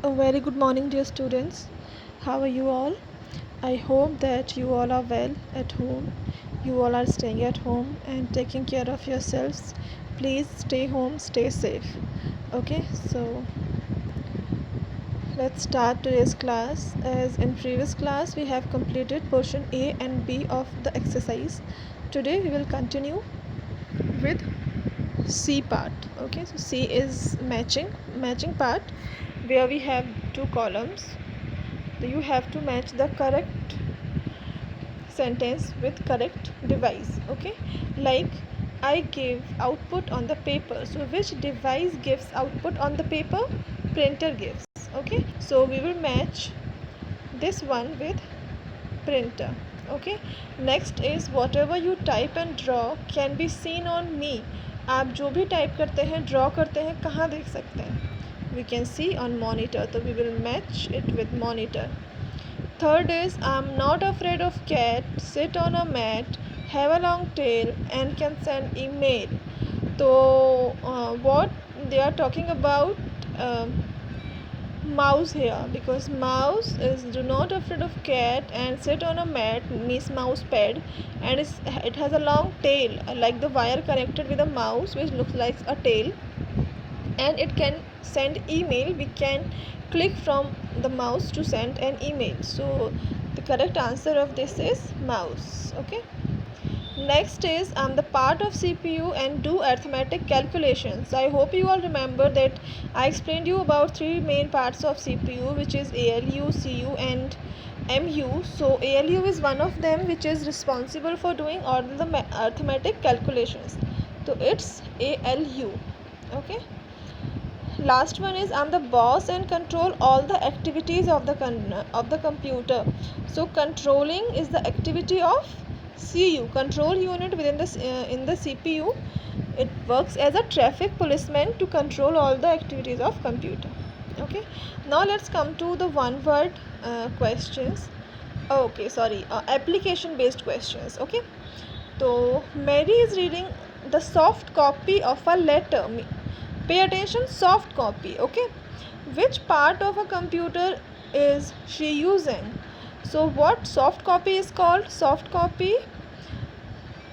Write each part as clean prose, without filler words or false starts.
A very good morning, dear students. How are you all? I hope that you all are well at home. You all are staying at home and taking care of yourselves. Please stay home, stay safe. Okay, so let's start today's class. As in previous class, we have completed portion A and B of the exercise. Today, we will continue with C part. Okay, so C is matching part, where we have two columns. You have to match the correct sentence with correct device. Okay, like I give output on the paper. So which device gives output on the paper? Printer gives. Okay, so we will match this one with printer. Okay, next is whatever you type and draw can be seen on me. आप जो भी type करते हैं, draw करते हैं, कहाँ देख सकते हैं? We can see on monitor. तो we will match it with monitor. Third is I'm not afraid of cat, sit on a mat, have a long tail and can send email. So what they are talking about mouse here, because mouse is do not afraid of cat and sit on a mat means mouse pad, and it has a long tail like the wire connected with a mouse which looks like a tail, and it can send email. We can click from the mouse to send an email. So the correct answer of this is mouse. Okay, next is I'm the part of CPU and do arithmetic calculations. I hope you all remember that I explained you about three main parts of CPU, which is ALU, CU and MU. So ALU is one of them, which is responsible for doing all the arithmetic calculations. So it's ALU. Okay, last one is I'm the boss and control all the activities of the computer. So controlling is the activity of CU, control unit within in the CPU. It works as a traffic policeman to control all the activities of computer. Okay, now let's come to the one word questions. Okay, sorry, application based questions. Okay, so Mary is reading the soft copy of a letter. Pay attention, soft copy. Okay, which part of a computer is she using? So what soft copy is called? Soft copy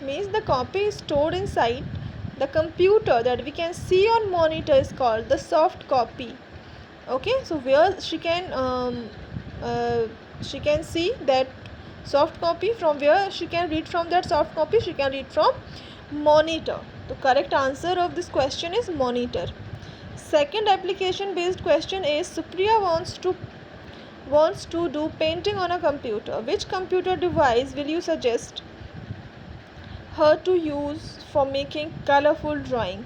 means the copy is stored inside the computer that we can see on monitor is called the soft copy. Okay, so where she can see that soft copy, from where she can read from that soft copy? She can read from monitor. The correct answer of this question is monitor. Second application based question is Supriya wants to do painting on a computer. Which computer device will you suggest her to use for making colorful drawing?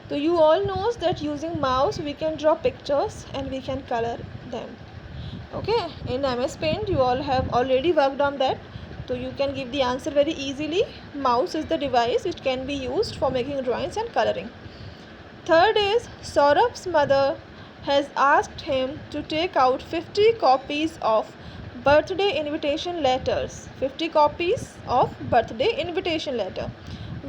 So you all knows that using mouse we can draw pictures and we can color them. Okay, in MS Paint you all have already worked on that, so you can give the answer very easily. Mouse is the device which can be used for making drawings and coloring. Third is Saurabh's mother has asked him to take out 50 copies of birthday invitation letters. 50 copies of birthday invitation letter.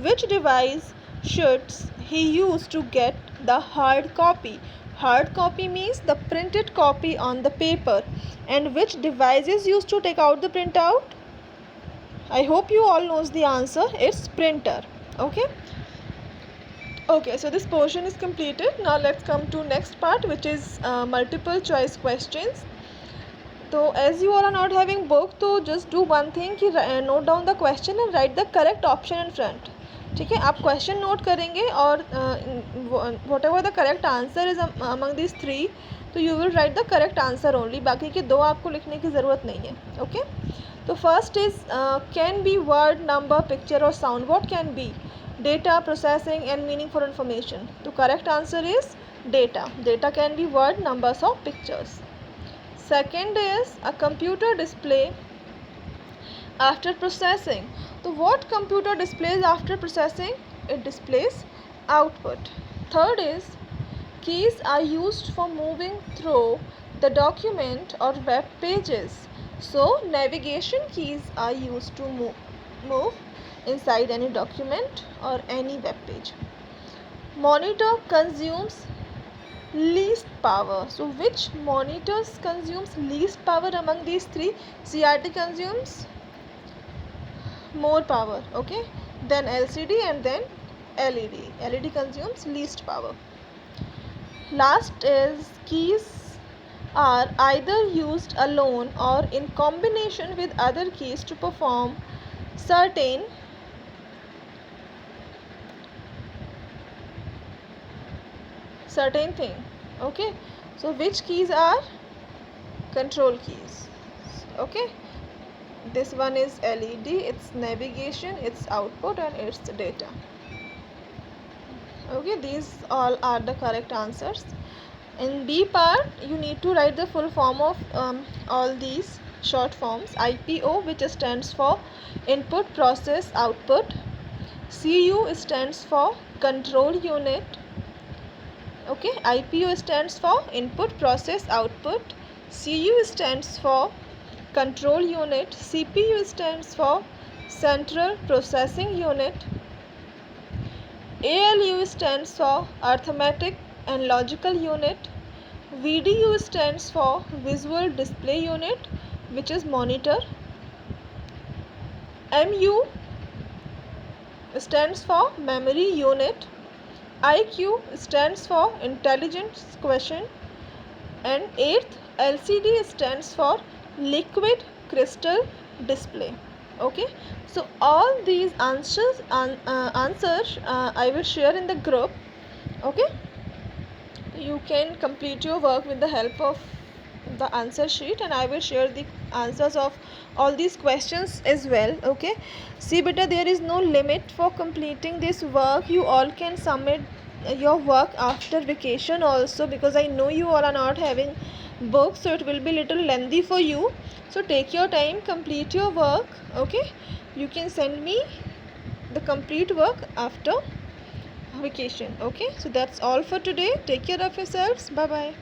Which device should he use to get the hard copy? Hard copy means the printed copy on the paper. And which device is used to take out the printout? I hope you all knows the answer. It's printer. Okay, so this portion is completed. Now let's come to next part, which is multiple choice questions. So as you all are not having book, तो just do one thing कि note down the question and write the correct option in front. ठीक है, आप question note करेंगे और whatever the correct answer is among these three, तो you will write the correct answer only. बाकी के दो आपको लिखने की ज़रूरत नहीं है. Okay, तो first is can be word, number, picture or sound. What can be? Data, processing and meaning for information. The correct answer is data. Data can be word, numbers or pictures. Second is a computer display after processing. So what computer displays after processing? It displays output. Third is keys are used for moving through the document or web pages. So navigation keys are used to move inside any document or any web page. Monitor consumes least power. So which monitors consumes least power among these three? CRT consumes more power, okay, then LCD and then LED. LED consumes least power. Last is keys are either used alone or in combination with other keys to perform certain thing, okay. So which keys are control keys, okay. This one is LED, it's navigation, it's output, and it's data, okay. These all are the correct answers. In B part, you need to write the full form of all these short forms. IPO, which stands for input process output. CU stands for control unit, okay. IPO stands for input process output. CU stands for control unit. CPU stands for central processing unit. ALU stands for arithmetic and logical unit. VDU stands for visual display unit, which is monitor. MU stands for memory unit. IQ stands for intelligence quotient. And 8th, LCD stands for liquid crystal display, okay. So all these answers I will share in the group, okay. You can complete your work with the help of the answer sheet, and I will share the answers of all these questions as well, okay. See beta, there is no limit for completing this work. You all can submit your work after vacation also, because I know you all are not having books, so it will be little lengthy for you. So take your time, complete your work, okay. You can send me the complete work after vacation, okay. So that's all for today. Take care of yourselves. Bye bye.